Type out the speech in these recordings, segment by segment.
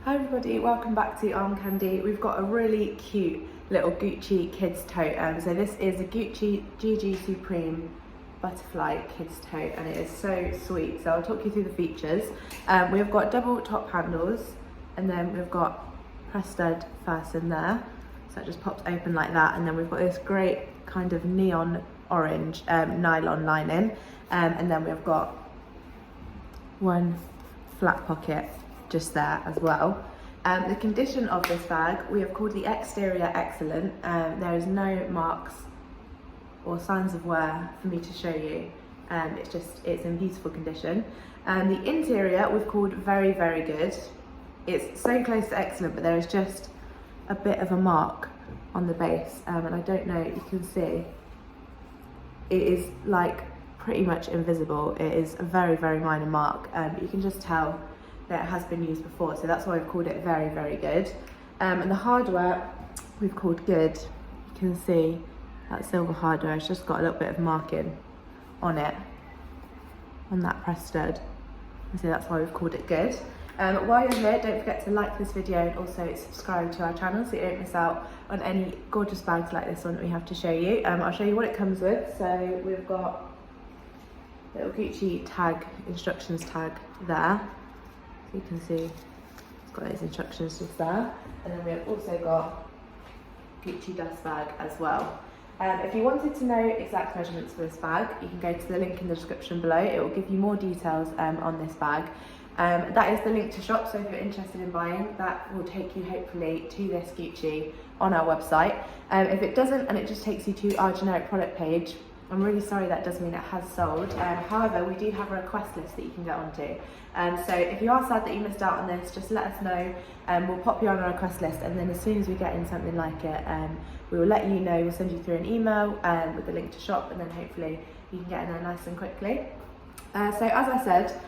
Hi everybody, welcome back to Arm Candy. We've got a really cute little Gucci kids tote. So this is a Gucci GG Supreme butterfly kids tote and it is so sweet. So I'll talk you through the features. We've got double top handles and then we've got press stud fasten there. So it just pops open like that, and then we've got this great kind of neon orange nylon lining, and then we've got one flat pocket just there as well. The condition of this bag, we have called the exterior excellent. There is no marks or signs of wear for me to show you. It's in beautiful condition. The interior we've called very, very good. It's so close to excellent, but there is just a bit of a mark on the base, and I don't know, you can see, it is like pretty much invisible. It is a very, very minor mark, but you can just tell that it has been used before, so that's why we've called it very, very good. And the hardware we've called good. You can see that silver hardware, it's just got a little bit of marking on it, on that press stud, so that's why we've called it good. While you're here, don't forget to like this video and also subscribe to our channel so you don't miss out on any gorgeous bags like this one that we have to show you. I'll show you what it comes with. So we've got little Gucci tag, instructions tag there. So you can see it's got those instructions just there. And then we've also got Gucci dust bag as well. If you wanted to know exact measurements for this bag, you can go to the link in the description below. It will give you more details on this bag. That is the link to shop, so if you're interested in buying, that will take you hopefully to this Gucci on our website. If it doesn't and it just takes you to our generic product page, I'm really sorry, that does mean it has sold. However, we do have a request list that you can get onto. So if you are sad that you missed out on this, just let us know. We'll pop you on our request list, and then as soon as we get in something like it, we will let you know. We'll send you through an email with the link to shop, and then hopefully you can get in there nice and quickly. So as I said,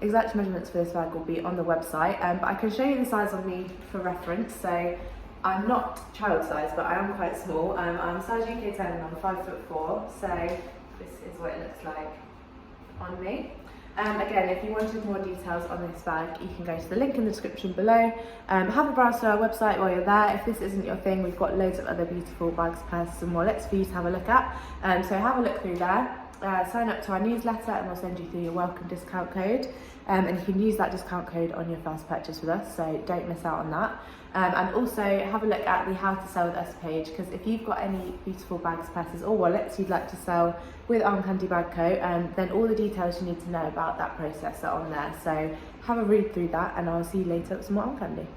exact measurements for this bag will be on the website, but I can show you the size on me for reference. So I'm not child size, but I am quite small. I'm size UK 10 and I'm 5'4", so this is what it looks like on me. Again, if you wanted more details on this bag, you can go to the link in the description below. Have a browse through our website while you're there. If this isn't your thing, we've got loads of other beautiful bags, purses and wallets for you to have a look at. So have a look through there. Sign up to our newsletter and we'll send you through your welcome discount code, and you can use that discount code on your first purchase with us, so don't miss out on that. And also have a look at the how to sell with us page, because if you've got any beautiful bags, purses or wallets you'd like to sell with Arm Candy Bag Co, then all the details you need to know about that process are on there. So have a read through that, and I'll see you later with some more Arm Candy.